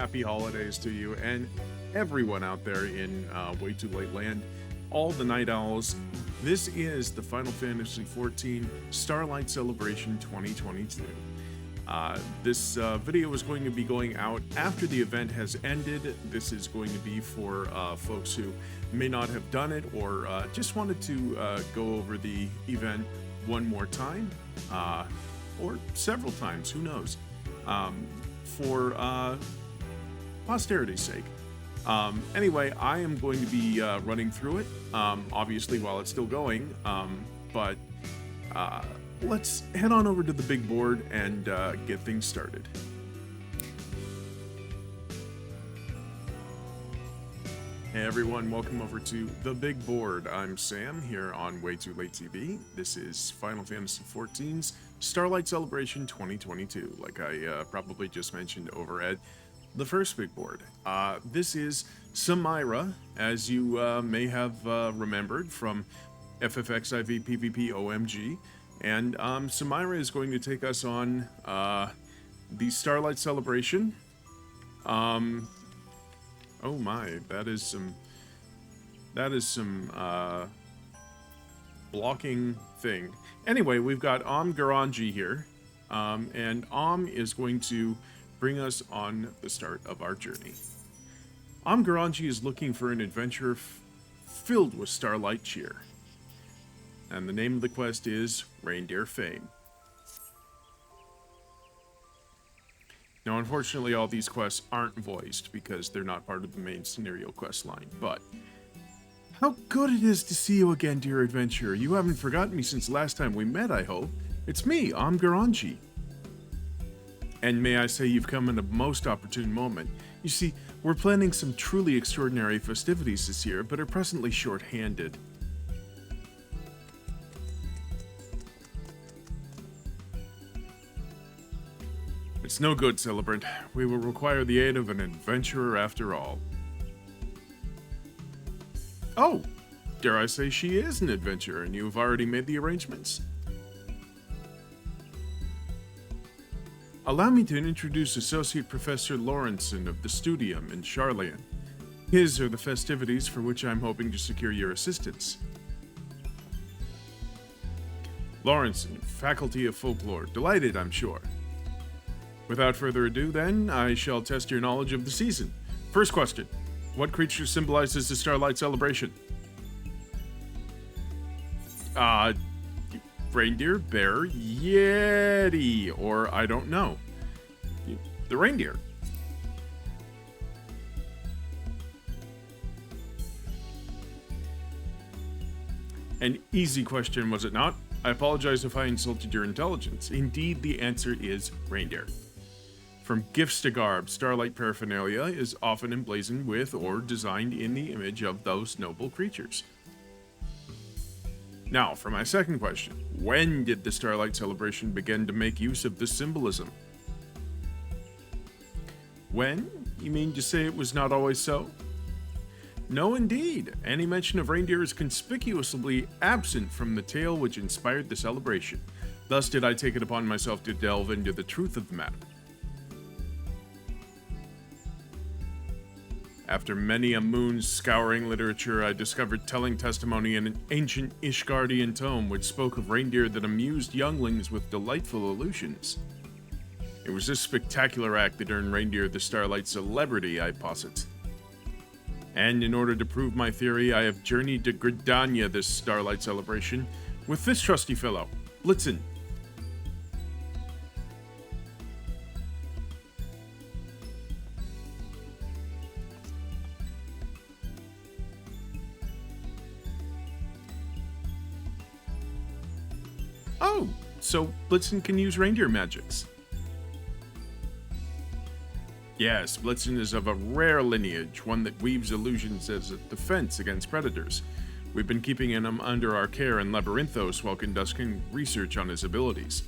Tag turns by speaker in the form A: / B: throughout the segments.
A: happy holidays to you and everyone out there in Way Too Late Land, all the Night Owls. This is the Final Fantasy XIV Starlight Celebration 2022. This video is going to be going out after the event has ended. This is going to be for folks who may not have done it or just wanted to go over the event one more time or several times, who knows, for posterity's sake. Anyway, I am going to be running through it, obviously while it's still going, but let's head on over to the big board and get things started. Hey everyone, welcome over to the big board. I'm Sam here on Way Too Late TV. This is Final Fantasy XIV's Starlight Celebration 2022, like I probably just mentioned over at the first big board. This is Samira, as you may have remembered from FFXIV PvP OMG. And Samira is going to take us on the Starlight Celebration. Oh my, that is some blocking thing. Anyway, we've got Garanji here, and is going to bring us on the start of our journey. Garanji is looking for an adventure filled with starlight cheer. And the name of the quest is Reindeer Fame. Now, unfortunately, all these quests aren't voiced because they're not part of the main scenario quest line, but how good it is to see you again, dear adventurer. You haven't forgotten me since last time we met, I hope. It's me, Garanji. And may I say you've come in a most opportune moment. You see, we're planning some truly extraordinary festivities this year, but are presently short-handed. It's no good, celebrant. We will require the aid of an adventurer after all. Oh, dare I say she is an adventurer, and you've already made the arrangements? Allow me to introduce Associate Professor Lawrenson of the Studium in Charlian. His are the festivities for which I'm hoping to secure your assistance. Lawrenson, Faculty of Folklore. Delighted, I'm sure. Without further ado, then, I shall test your knowledge of the season. First question. What creature symbolizes the Starlight Celebration? Reindeer, bear, yeti, or I don't know. The reindeer. An easy question, was it not? I apologize if I insulted your intelligence. Indeed, the answer is reindeer. From gifts to garb, starlight paraphernalia is often emblazoned with or designed in the image of those noble creatures. Now, for my second question, when did the Starlight Celebration begin to make use of this symbolism? When? You mean to say it was not always so? No, indeed. Any mention of reindeer is conspicuously absent from the tale which inspired the celebration. Thus did I take it upon myself to delve into the truth of the matter. After many a moon's scouring literature, I discovered telling testimony in an ancient Ishgardian tome which spoke of reindeer that amused younglings with delightful illusions. It was this spectacular act that earned reindeer the Starlight celebrity, I posit. And in order to prove my theory, I have journeyed to Gridania this Starlight Celebration with this trusty fellow, Blitzen. Oh, so Blitzen can use reindeer magics. Yes, Blitzen is of a rare lineage, one that weaves illusions as a defense against predators. We've been keeping him under our care in Labyrinthos while conducting research on his abilities.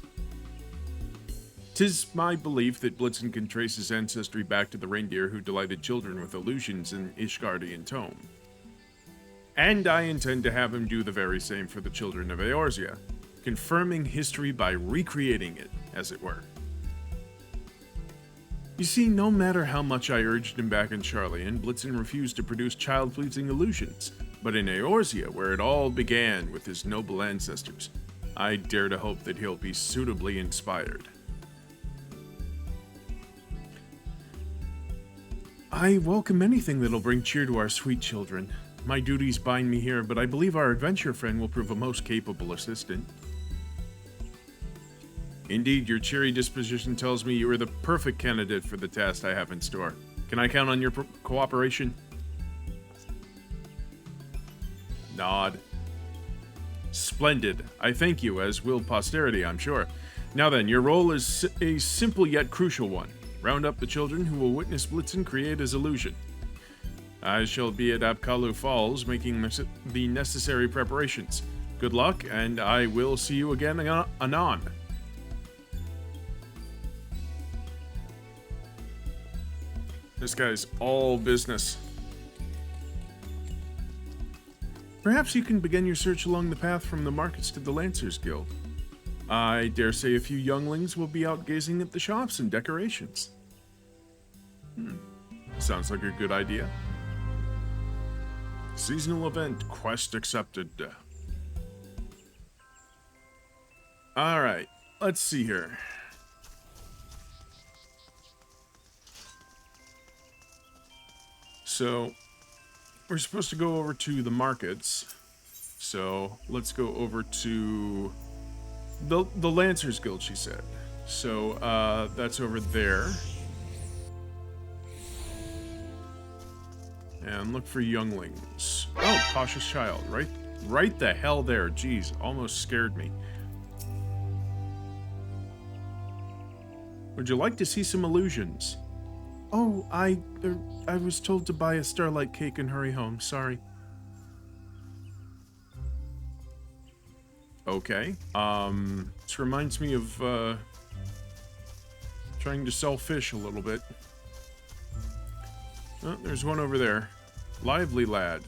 A: 'Tis my belief that Blitzen can trace his ancestry back to the reindeer who delighted children with illusions in Ishgardian tome. And I intend to have him do the very same for the children of Eorzea, confirming history by recreating it, as it were. You see, no matter how much I urged him back in Charlian, Blitzen refused to produce child-pleasing illusions. But in Eorzea, where it all began with his noble ancestors, I dare to hope that he'll be suitably inspired. I welcome anything that'll bring cheer to our sweet children. My duties bind me here, but I believe our adventure friend will prove a most capable assistant. Indeed, your cheery disposition tells me you are the perfect candidate for the task I have in store. Can I count on your cooperation? Nod. Splendid. I thank you, as will posterity, I'm sure. Now then, your role is a simple yet crucial one. Round up the children who will witness Blitzen create his illusion. I shall be at Apkalu Falls making the necessary preparations. Good luck, and I will see you again anon. This guy's all business. Perhaps you can begin your search along the path from the markets to the Lancers Guild. I dare say a few younglings will be out gazing at the shops and decorations. Sounds like a good idea. Seasonal event, quest accepted. Alright, let's see here. So, we're supposed to go over to the markets. So, let's go over to the Lancers Guild, she said. So, that's over there. And look for younglings. Oh, cautious child, right the hell there. Jeez, almost scared me. Would you like to see some illusions? Oh, I was told to buy a starlight cake and hurry home. Sorry. Okay. This reminds me of, trying to sell fish a little bit. Oh, there's one over there. Lively lad.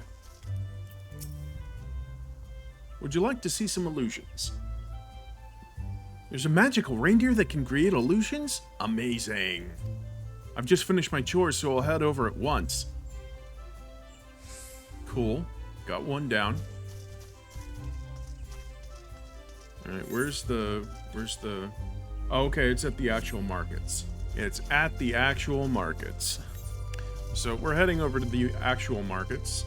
A: Would you like to see some illusions? There's a magical reindeer that can create illusions? Amazing. I've just finished my chores, so I'll head over at once. Cool. Got one down. Alright, where's the... Oh, okay, it's at the actual markets. It's at the actual markets. So we're heading over to the actual markets.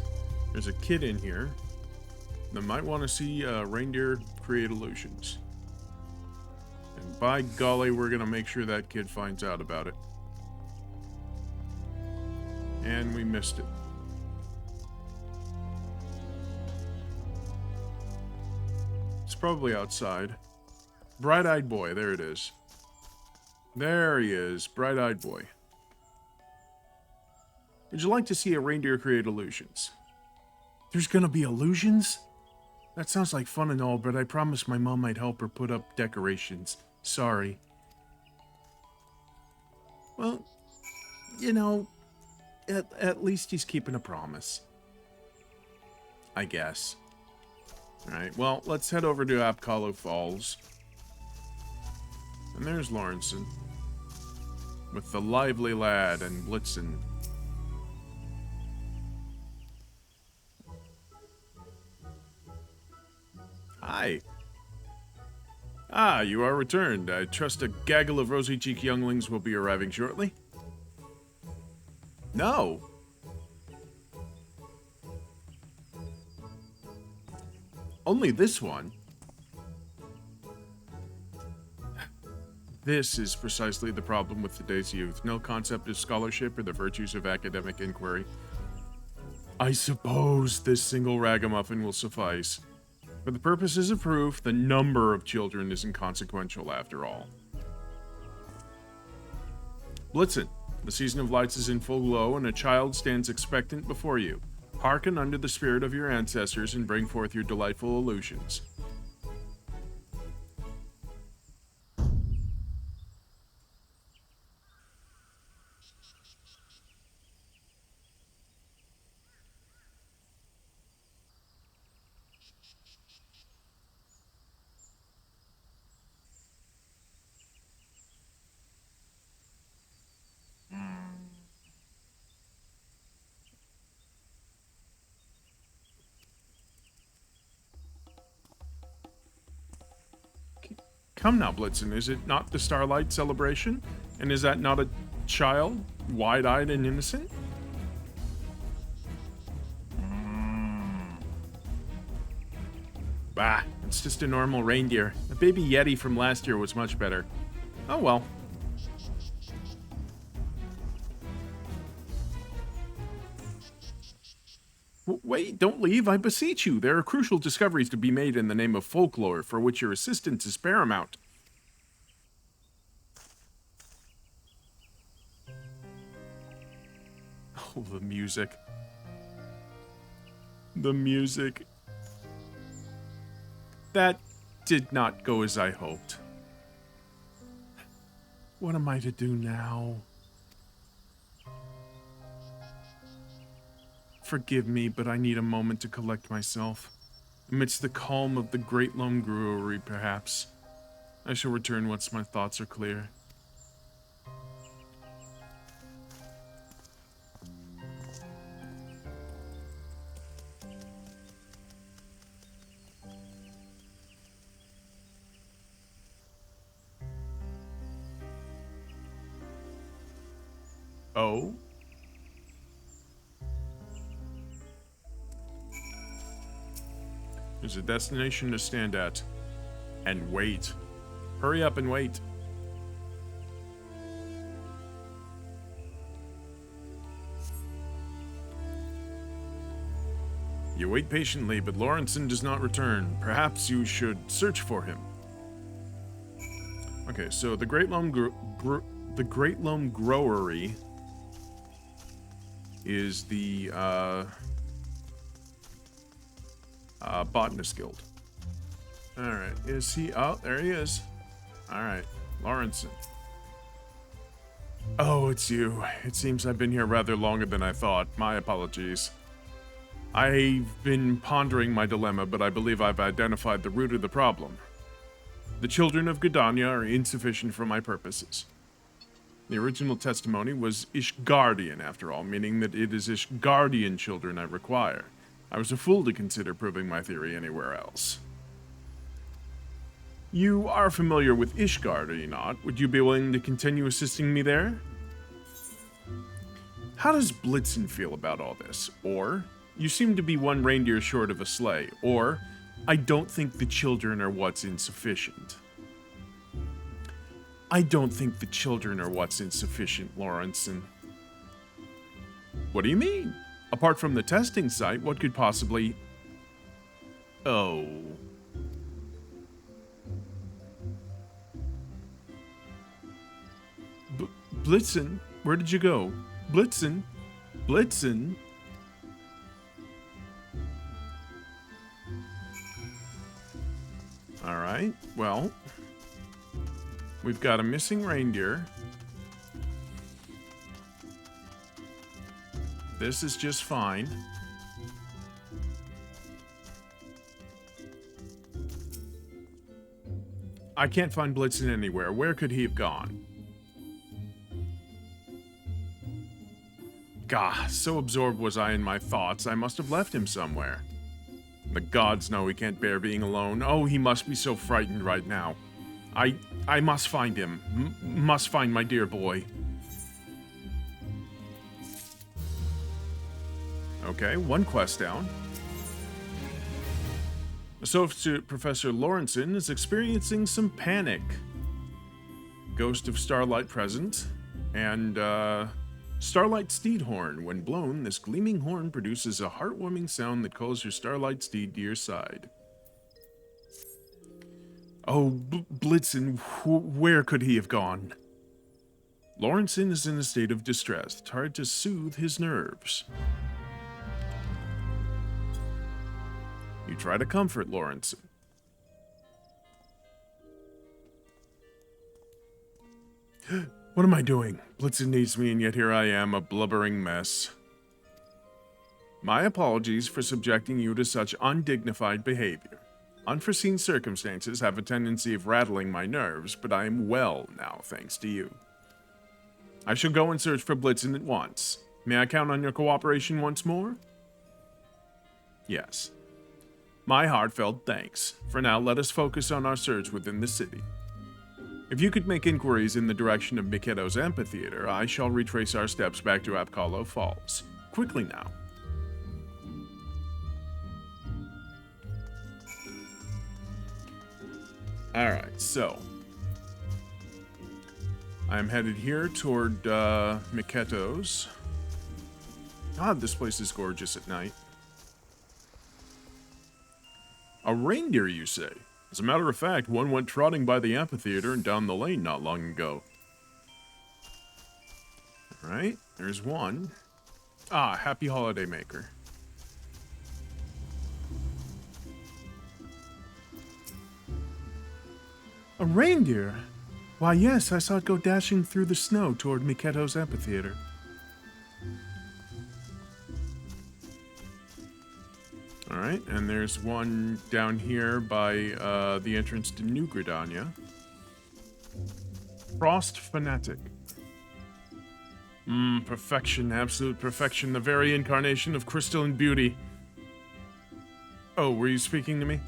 A: There's a kid in here that might want to see reindeer create illusions. And by golly, we're going to make sure that kid finds out about it. And we missed it. It's probably outside. Bright-eyed boy, there it is. There he is, bright-eyed boy. Would you like to see a reindeer create illusions? There's gonna be illusions? That sounds like fun and all, but I promised my mom I'd help her put up decorations. Sorry. Well, you know, at least he's keeping a promise. I guess. Alright, well, let's head over to Apkalu Falls. And there's Lawrenson. With the lively lad and Blitzen. Hi. Ah, you are returned. I trust a gaggle of rosy-cheeked younglings will be arriving shortly. No. Only this one. This is precisely the problem with today's youth. No concept of scholarship or the virtues of academic inquiry. I suppose this single ragamuffin will suffice. For the purposes of proof, the number of children is inconsequential after all. Blitzen, the season of lights is in full glow, and a child stands expectant before you. Hearken unto the spirit of your ancestors and bring forth your delightful illusions. Come now, Blitzen, is it not the Starlight Celebration? And is that not a child, wide-eyed and innocent? Bah, it's just a normal reindeer. The baby Yeti from last year was much better. Oh well. Wait, don't leave, I beseech you. There are crucial discoveries to be made in the name of folklore, for which your assistance is paramount. Oh, the music. The music. That did not go as I hoped. What am I to do now? Forgive me, but I need a moment to collect myself. Amidst the calm of the Great Lone Brewery, perhaps. I shall return once my thoughts are clear. Oh? There's a destination to stand at. And wait. Hurry up and wait. You wait patiently, but Lawrenson does not return. Perhaps you should search for him. Okay, so the Great Lone Growery is the Botanist Guild. Alright, is he... Oh, there he is. Alright, Lawrenson. Oh, it's you. It seems I've been here rather longer than I thought. My apologies. I've been pondering my dilemma, but I believe I've identified the root of the problem. The children of Gridania are insufficient for my purposes. The original testimony was Ishgardian, after all, meaning that it is Ishgardian children I require. I was a fool to consider proving my theory anywhere else. You are familiar with Ishgard, are you not? Would you be willing to continue assisting me there? How does Blitzen feel about all this? Or, you seem to be one reindeer short of a sleigh. Or, I don't think the children are what's insufficient. I don't think the children are what's insufficient, Lawrenson. What do you mean? Apart from the testing site, what could possibly... Oh... Blitzen, where did you go? Blitzen? Blitzen? Alright, well... We've got a missing reindeer. This is just fine. I can't find Blitzen anywhere. Where could he have gone? Gah, so absorbed was I in my thoughts, I must have left him somewhere. The gods know he can't bear being alone. Oh, he must be so frightened right now. I must find him. Must find my dear boy. Okay, one quest down. Associate Professor Lawrenson is experiencing some panic. Ghost of Starlight present, and Starlight Steed Horn. When blown, this gleaming horn produces a heartwarming sound that calls your Starlight Steed to your side. Oh, Blitzen, where could he have gone? Lawrenson is in a state of distress, tried to soothe his nerves. You try to comfort Lawrenson. What am I doing? Blitzen needs me, and yet here I am, a blubbering mess. My apologies for subjecting you to such undignified behavior. Unforeseen circumstances have a tendency of rattling my nerves, but I am well now, thanks to you. I shall go and search for Blitzen at once. May I count on your cooperation once more? Yes. My heartfelt thanks. For now, let us focus on our search within the city. If you could make inquiries in the direction of Miketo's amphitheater, I shall retrace our steps back to Apollo Falls. Quickly now. Alright, so I'm headed here toward Miketo's. God, this place is gorgeous at night. A reindeer, you say? As a matter of fact, one went trotting by the amphitheater and down the lane not long ago. Alright, there's one. Ah, happy holiday maker. A reindeer? Why, yes, I saw it go dashing through the snow toward Miketo's amphitheater. Alright, and there's one down here by the entrance to New Gridania. Frost Fanatic. Perfection, absolute perfection, the very incarnation of crystalline beauty. Oh, were you speaking to me?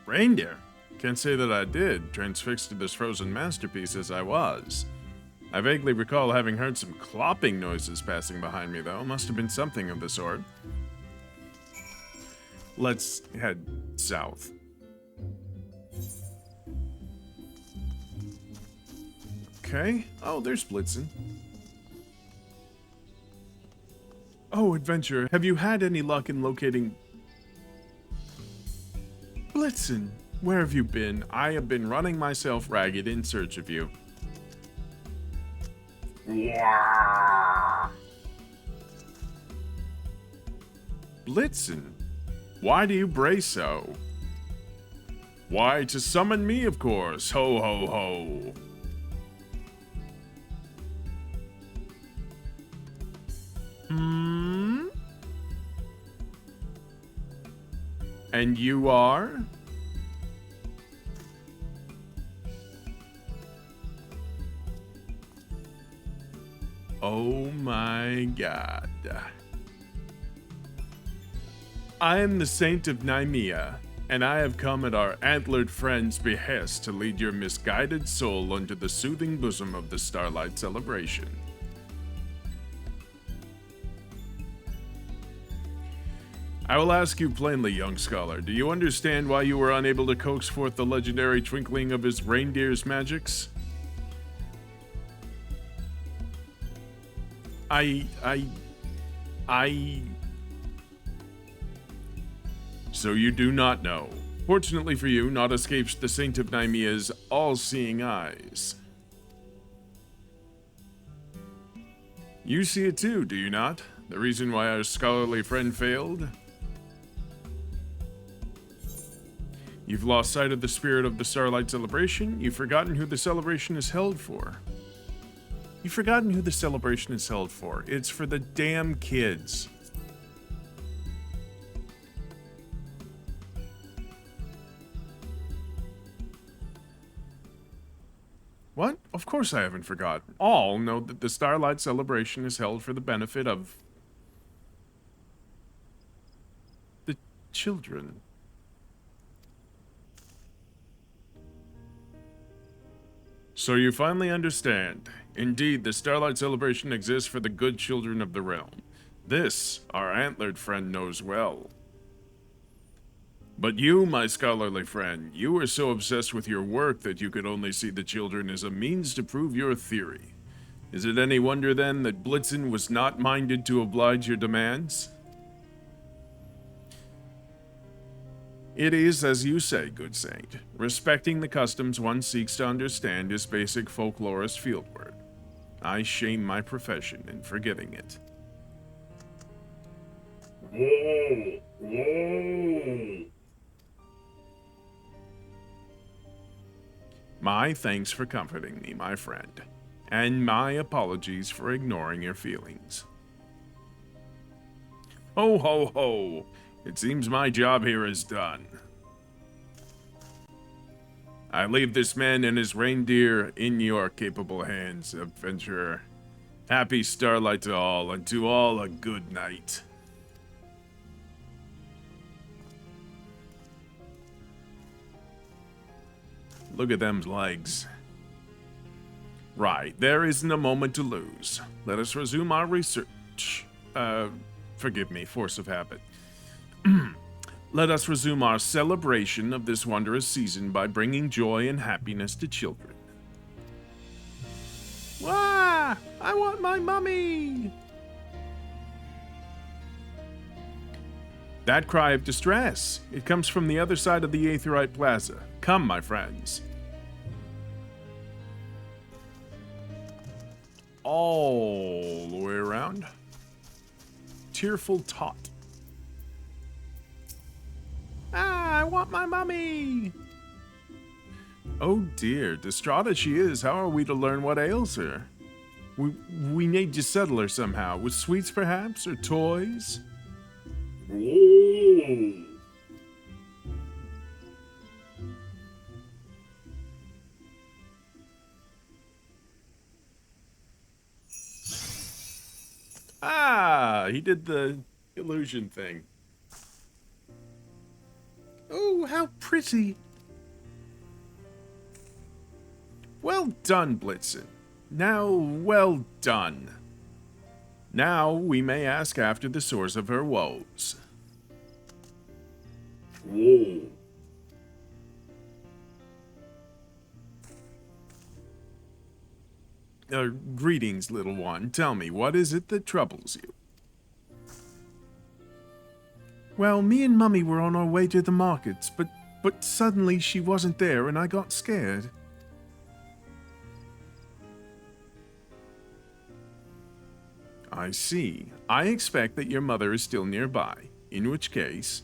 A: Reindeer? Can't say that I did, transfixed to this frozen masterpiece as I was. I vaguely recall having heard some clopping noises passing behind me, though. Must have been something of the sort. Let's head south. Okay. Oh, there's Blitzen. Oh, adventurer, have you had any luck in locating... Blitzen, where have you been? I have been running myself ragged in search of you. Blitzen, why do you bray so? Why, to summon me, of course. Ho, ho, ho. And you are? Oh my god. I am the Saint of Nymea, and I have come at our antlered friend's behest to lead your misguided soul unto the soothing bosom of the Starlight Celebration. I will ask you plainly, young scholar, do you understand why you were unable to coax forth the legendary twinkling of his reindeer's magics? So you do not know. Fortunately for you, naught escapes the Saint of Nymea's all-seeing eyes. You see it too, do you not? The reason why our scholarly friend failed? You've lost sight of the spirit of the Starlight Celebration. You've forgotten who the celebration is held for. You've forgotten who the celebration is held for. It's for the damn kids. What? Of course I haven't forgotten. All know that the Starlight Celebration is held for the benefit of the children. So you finally understand. Indeed, the Starlight Celebration exists for the good children of the realm. This, our antlered friend knows well. But you, my scholarly friend, you were so obsessed with your work that you could only see the children as a means to prove your theory. Is it any wonder, then, that Blitzen was not minded to oblige your demands? It is as you say, good saint. Respecting the customs one seeks to understand is basic folklorist fieldwork. I shame my profession in forgetting it. Whoa! Whoa! My thanks for comforting me, my friend, and my apologies for ignoring your feelings. Ho, ho, ho! It seems my job here is done. I leave this man and his reindeer in your capable hands, adventurer. Happy starlight to all, and to all a good night. Look at them legs. Right, there isn't a moment to lose. Let us resume our research. Forgive me, force of habit. Let us resume our celebration of this wondrous season by bringing joy and happiness to children. Wah! I want my mummy! That cry of distress, it comes from the other side of the Aetheryte Plaza. Come, my friends. All the way around. Tearful tot. Ah, I want my mummy! Oh dear, distraught as she is, how are we to learn what ails her? We need to settle her somehow, with sweets perhaps, or toys? Ah, he did the illusion thing. Oh, how pretty. Well done, Blitzen. Now, well done. Now we may ask after the source of her woes. Greetings, little one. Tell me, what is it that troubles you? Well, me and Mummy were on our way to the markets, but suddenly she wasn't there and I got scared. I see. I expect that your mother is still nearby, in which case...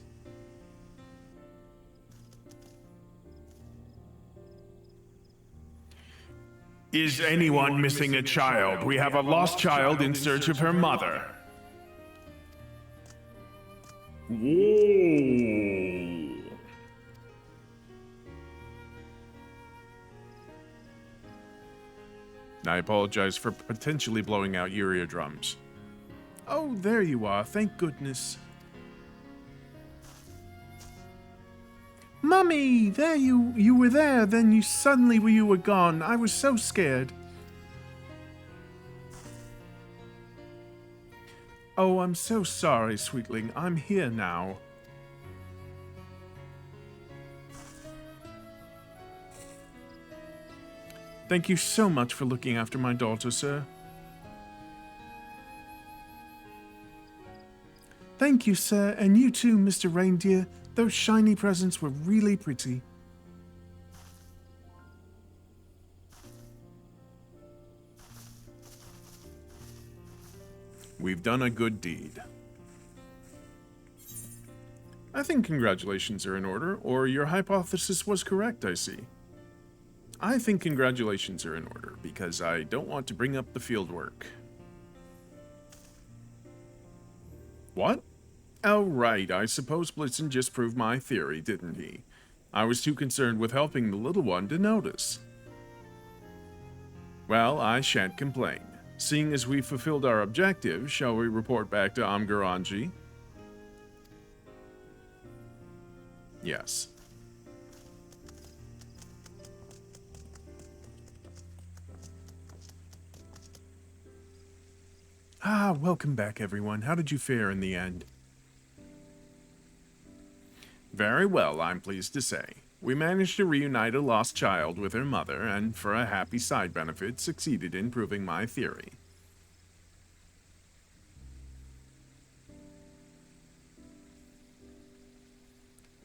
A: Is anyone missing a child? We have a lost child in search of her mother. Whoa. I apologize for potentially blowing out your eardrums. Oh, there you are. Thank goodness. Mummy, there you were there, then you were gone. I was so scared. Oh, I'm so sorry, sweetling. I'm here now. Thank you so much for looking after my daughter, sir. Thank you, sir, and you too, Mr. Reindeer. Those shiny presents were really pretty. We've done a good deed. I think congratulations are in order, or your hypothesis was correct, I see. I think congratulations are in order, because I don't want to bring up the fieldwork. What? Oh, right, I suppose Blitzen just proved my theory, didn't he? I was too concerned with helping the little one to notice. Well, I shan't complain. Seeing as we've fulfilled our objective, shall we report back to Amgaranji? Yes. Ah, welcome back, everyone. How did you fare in the end? Very well, I'm pleased to say. We managed to reunite a lost child with her mother, and for a happy side benefit, succeeded in proving my theory.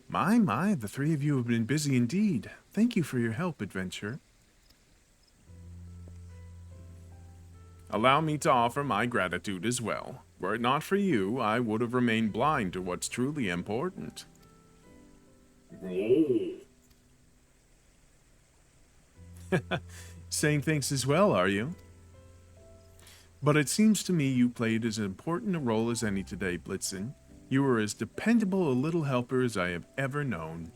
A: My, the three of you have been busy indeed. Thank you for your help, Adventure. Allow me to offer my gratitude as well. Were it not for you, I would have remained blind to what's truly important. Saying thanks as well, are you? But it seems to me you played as important a role as any today, Blitzen. You were as dependable a little helper as I have ever known.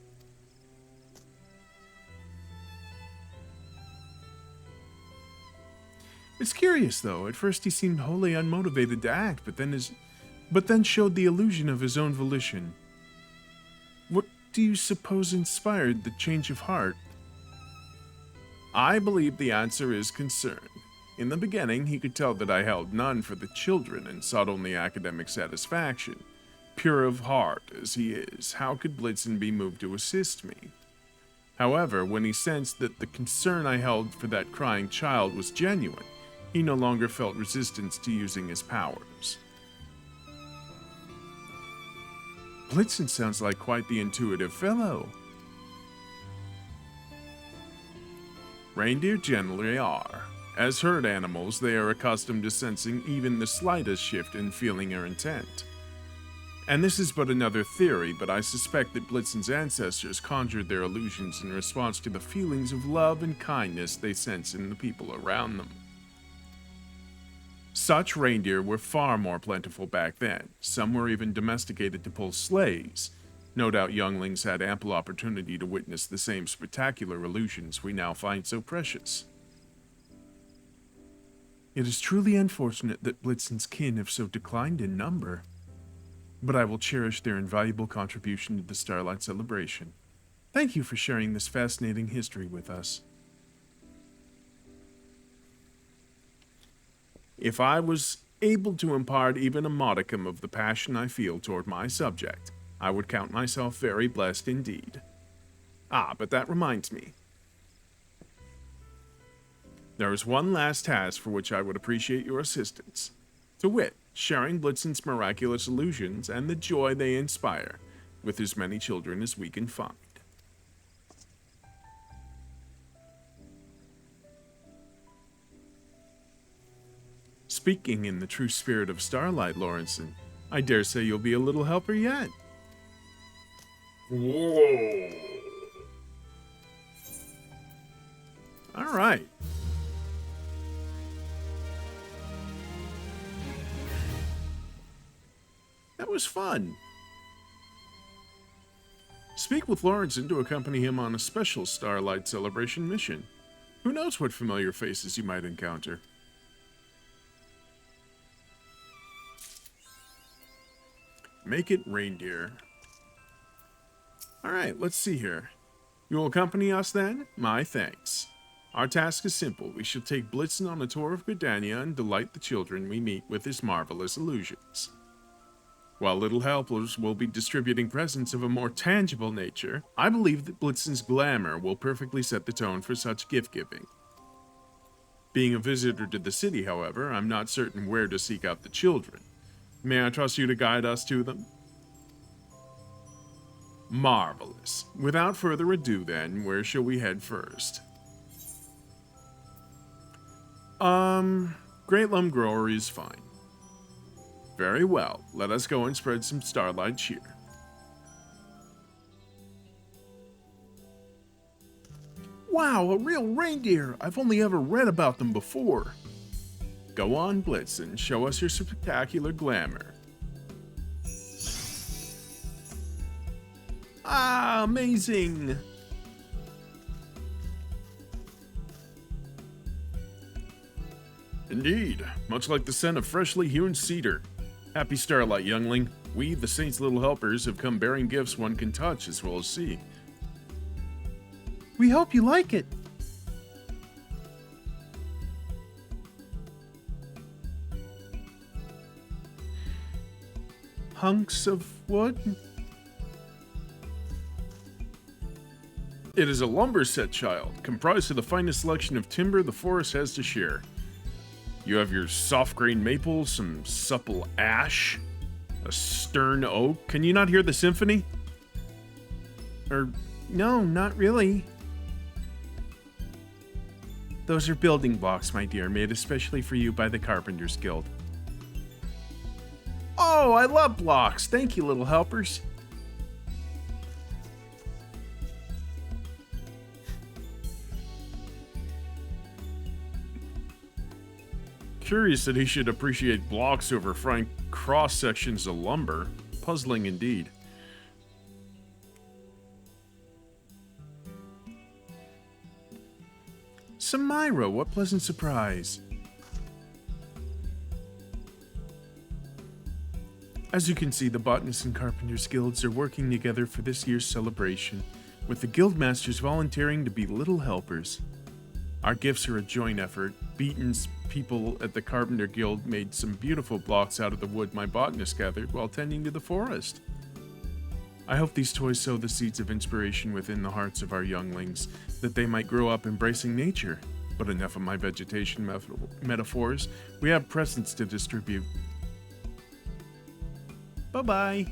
A: It's curious, though. At first he seemed wholly unmotivated to act, but then showed the illusion of his own volition. What do you suppose inspired the change of heart? I believe the answer is concern. In the beginning, he could tell that I held none for the children and sought only academic satisfaction. Pure of heart as he is, how could Blitzen be moved to assist me? However, when he sensed that the concern I held for that crying child was genuine, he no longer felt resistance to using his powers. Blitzen sounds like quite the intuitive fellow. Reindeer generally are. As herd animals, they are accustomed to sensing even the slightest shift in feeling or intent. And this is but another theory, but I suspect that Blitzen's ancestors conjured their illusions in response to the feelings of love and kindness they sense in the people around them. Such reindeer were far more plentiful back then. Some were even domesticated to pull sleighs. No doubt younglings had ample opportunity to witness the same spectacular illusions we now find so precious. It is truly unfortunate that Blitzen's kin have so declined in number, but I will cherish their invaluable contribution to the Starlight Celebration. Thank you for sharing this fascinating history with us. If I was able to impart even a modicum of the passion I feel toward my subject, I would count myself very blessed indeed. But that reminds me. There is one last task for which I would appreciate your assistance. To wit, sharing Blitzen's miraculous illusions and the joy they inspire with as many children as we can find. Speaking in the true spirit of Starlight, Lawrenson, I dare say you'll be a little helper yet. Whoa! All right. That was fun. Speak with Lawrenson to accompany him on a special Starlight Celebration mission. Who knows what familiar faces you might encounter. Make it reindeer. Alright, let's see here. You will accompany us then? My thanks. Our task is simple. We shall take Blitzen on a tour of Gridania and delight the children we meet with his marvelous illusions. While little helpers will be distributing presents of a more tangible nature, I believe that Blitzen's glamour will perfectly set the tone for such gift-giving. Being a visitor to the city, however, I'm not certain where to seek out the children. May I trust you to guide us to them? Marvelous. Without further ado then, where shall we head first? Great Lum Growery is fine. Very well, let us go and spread some starlight cheer. Wow, a real reindeer! I've only ever read about them before. Go on, Blitzen, show us your spectacular glamour. Amazing! Indeed, much like the scent of freshly hewn cedar. Happy Starlight, youngling. We, the Saints' little helpers, have come bearing gifts one can touch as well as see. We hope you like it. Hunks of wood? It is a lumber set, child, comprised of the finest selection of timber the forest has to share. You have your soft-grained maple, some supple ash, a stern oak. Can you not hear the symphony? No, not really. Those are building blocks, my dear, made especially for you by the Carpenters Guild. Oh, I love blocks. Thank you, little helpers. Curious that he should appreciate blocks over frank cross-sections of lumber. Puzzling indeed. Samira, what pleasant surprise. As you can see, the Botanists and Carpenters Guilds are working together for this year's celebration, with the Guildmasters volunteering to be little helpers. Our gifts are a joint effort. Beaton's people at the Carpenter Guild made some beautiful blocks out of the wood my botanist gathered while tending to the forest. I hope these toys sow the seeds of inspiration within the hearts of our younglings, that they might grow up embracing nature. But enough of my vegetation metaphors. We have presents to distribute. Bye-bye.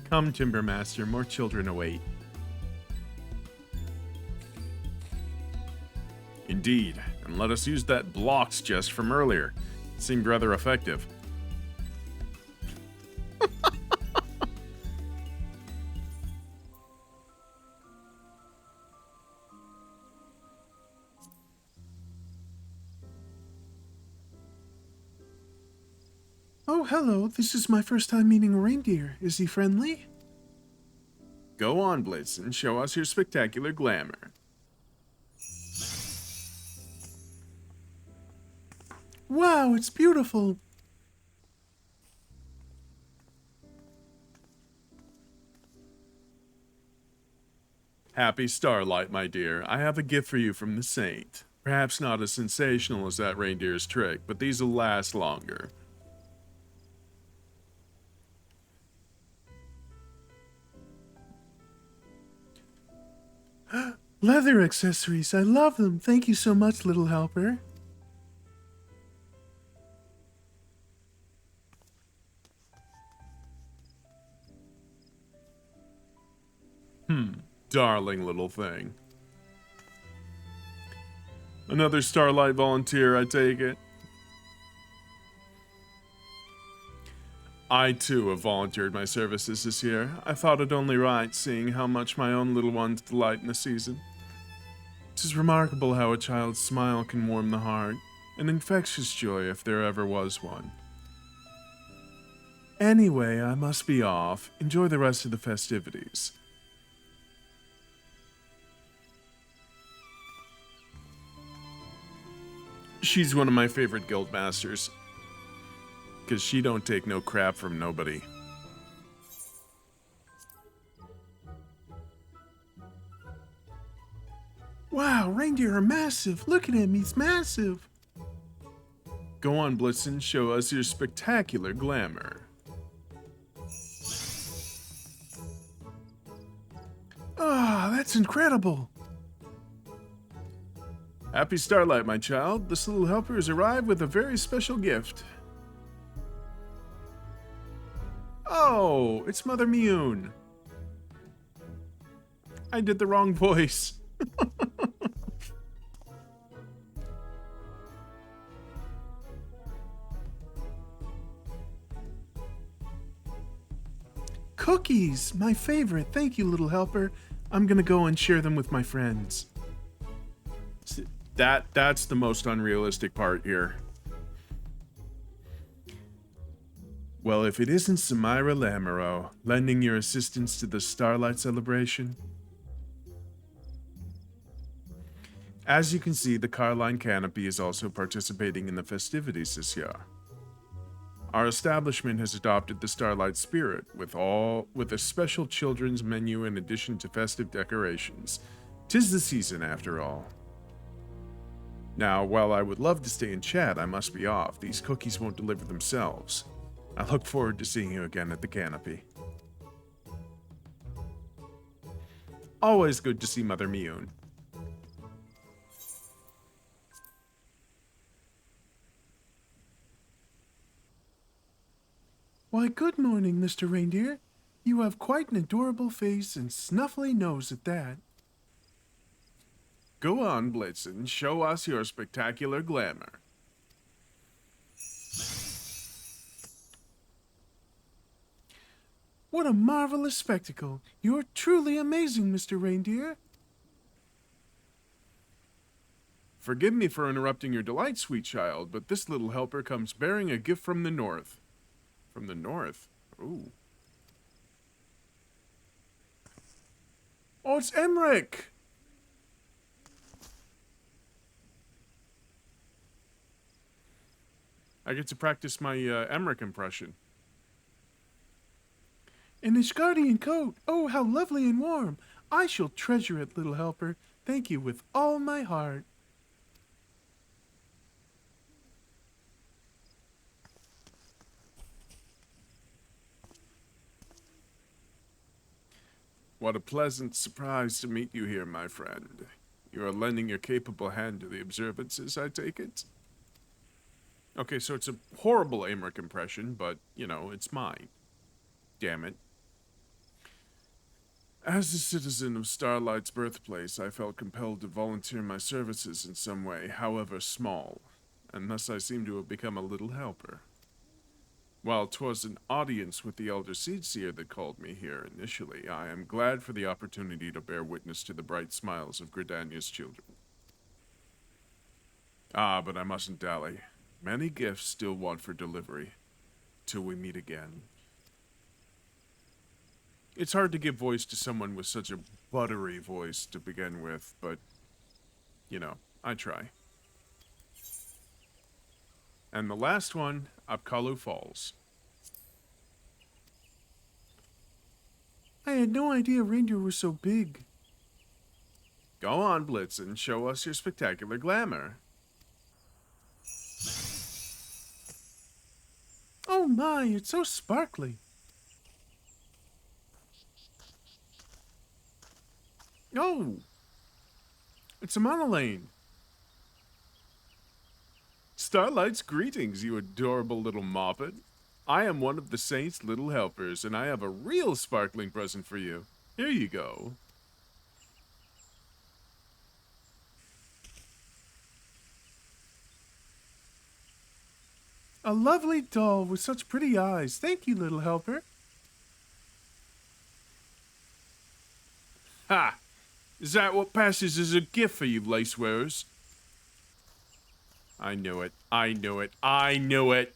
A: Come, Timbermaster, more children await. Indeed, and let us use that blocks just from earlier. It seemed rather effective.
B: Oh, hello. This is my first time meeting a reindeer. Is he friendly?
A: Go on, Blitzen. Show us your spectacular glamour.
B: Wow, it's beautiful.
A: Happy Starlight, my dear. I have a gift for you from the Saint. Perhaps not as sensational as that reindeer's trick, but these will last longer.
B: Leather accessories. I love them. Thank you so much, little helper.
A: Darling little thing. Another Starlight volunteer, I take it. I too have volunteered my services this year. I thought it only right, seeing how much my own little ones delight in the season. It is remarkable how a child's smile can warm the heart, an infectious joy if there ever was one. Anyway, I must be off. Enjoy the rest of the festivities. She's one of my favorite guild masters, because she don't take no crap from nobody.
B: Wow, reindeer are massive. Look at him, he's massive.
A: Go on, Blitzen, show us your spectacular glamour.
B: Ah, that's incredible.
A: Happy Starlight, my child. This little helper has arrived with a very special gift. Oh, it's Mother Mune. I did the wrong voice.
B: Cookies, my favorite. Thank you, little helper. I'm gonna go and share them with my friends.
A: That's the most unrealistic part here. Well, if it isn't Samira Lamoureux lending your assistance to the Starlight Celebration. As you can see, the Carline Canopy is also participating in the festivities this year. Our establishment has adopted the Starlight spirit with a special children's menu in addition to festive decorations. 'Tis the season after all. Now, while I would love to stay and chat, I must be off. These cookies won't deliver themselves. I look forward to seeing you again at the canopy. Always good to see Mother Mune.
B: Why, good morning, Mr. Reindeer. You have quite an adorable face and snuffly nose at that.
A: Go on, Blitzen. Show us your spectacular glamour.
B: What a marvelous spectacle. You're truly amazing, Mr. Reindeer.
A: Forgive me for interrupting your delight, sweet child, but this little helper comes bearing a gift from the north. From the north? Ooh. Oh, it's Emmerich! I get to practice my Emmerich impression.
B: An Ishgardian coat! Oh, how lovely and warm! I shall treasure it, little helper. Thank you with all my heart.
A: What a pleasant surprise to meet you here, my friend. You are lending your capable hand to the observances, I take it? Okay, so it's a horrible Amric impression, but, you know, it's mine. Damn it. As a citizen of Starlight's birthplace, I felt compelled to volunteer my services in some way, however small, and thus I seem to have become a little helper. While 'twas an audience with the Elder Seedseer that called me here initially, I am glad for the opportunity to bear witness to the bright smiles of Gridania's children. Ah, but I mustn't dally. Many gifts still want for delivery, till we meet again. It's hard to give voice to someone with such a buttery voice to begin with, but, you know, I try. And the last one, Apkalu Falls.
B: I had no idea reindeer were so big.
A: Go on, Blitzen, show us your spectacular glamour.
B: Oh my, it's so sparkly.
A: Oh! It's a Monolane. Starlight's greetings, you adorable little moppet. I am one of the Saint's little helpers, and I have a real sparkling present for you. Here you go.
B: A lovely doll with such pretty eyes. Thank you, little helper.
A: Ha! Is that what passes as a gift for you lace wearers? I knew it. I knew it. I knew it.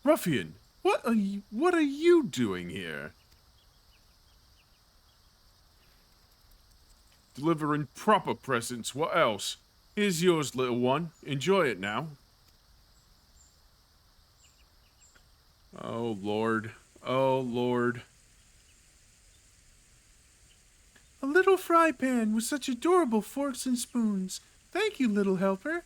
A: Ruffian, what are you doing here? Delivering proper presents, what else? Here's yours, little one. Enjoy it now. Oh, Lord. Oh, Lord.
B: A little fry pan with such adorable forks and spoons. Thank you, little helper.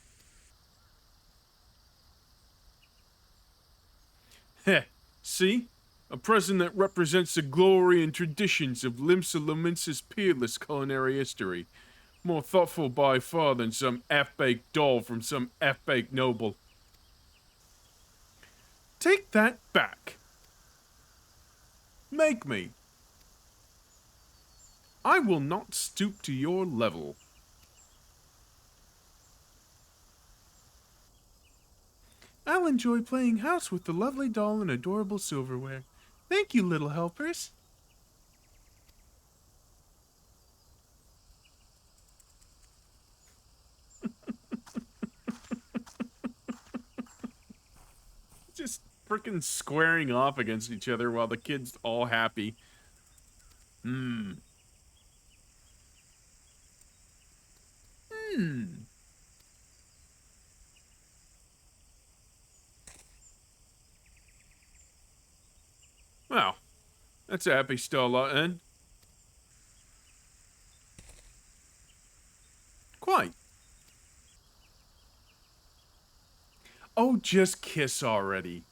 A: Heh, see? A present that represents the glory and traditions of Limsa Lumensa's peerless culinary history. More thoughtful by far than some half-baked doll from some half-baked noble. Take that back. Make me. I will not stoop to your level.
B: I'll enjoy playing house with the lovely doll and adorable silverware. Thank you, little helpers.
A: Just freaking squaring off against each other while the kid's all happy. Well, that's a happy Starlight end. Quite. Oh, just kiss already.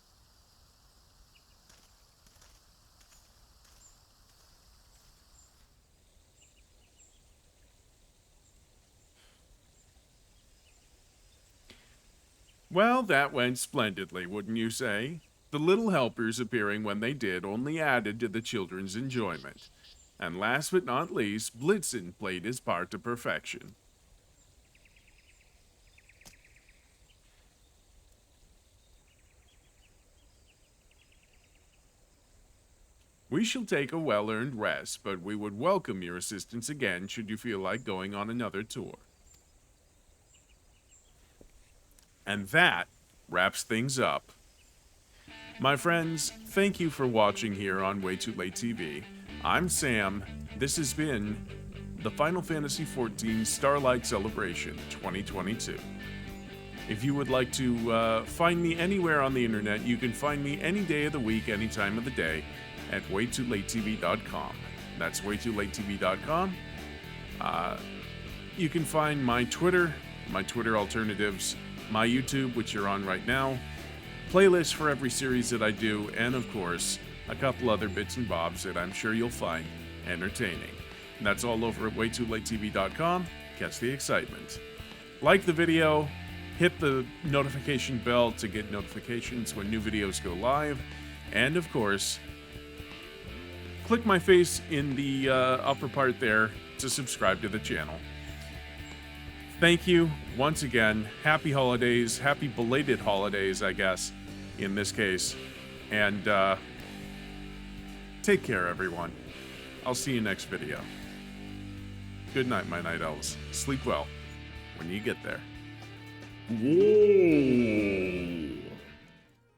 A: Well, that went splendidly, wouldn't you say? The little helpers appearing when they did only added to the children's enjoyment. And last but not least, Blitzen played his part to perfection. We shall take a well-earned rest, but we would welcome your assistance again should you feel like going on another tour. And that wraps things up. My friends, thank you for watching here on Way Too Late TV. I'm Sam. This has been the Final Fantasy XIV Starlight Celebration 2022. If you would like to find me anywhere on the internet, you can find me any day of the week, any time of the day. at waytoolatetv.com. That's waytoolatetv.com. You can find my Twitter alternatives, my YouTube, which you're on right now, playlists for every series that I do, and of course, a couple other bits and bobs that I'm sure you'll find entertaining. And that's all over at waytoolatetv.com. Catch the excitement. Like the video, hit the notification bell to get notifications when new videos go live, and of course, click my face in the upper part there to subscribe to the channel. Thank you once again. Happy holidays, happy belated holidays, I guess, in this case. And take care, everyone. I'll see you next video. Good night, my night elves. Sleep well when you get there.
C: Whoa.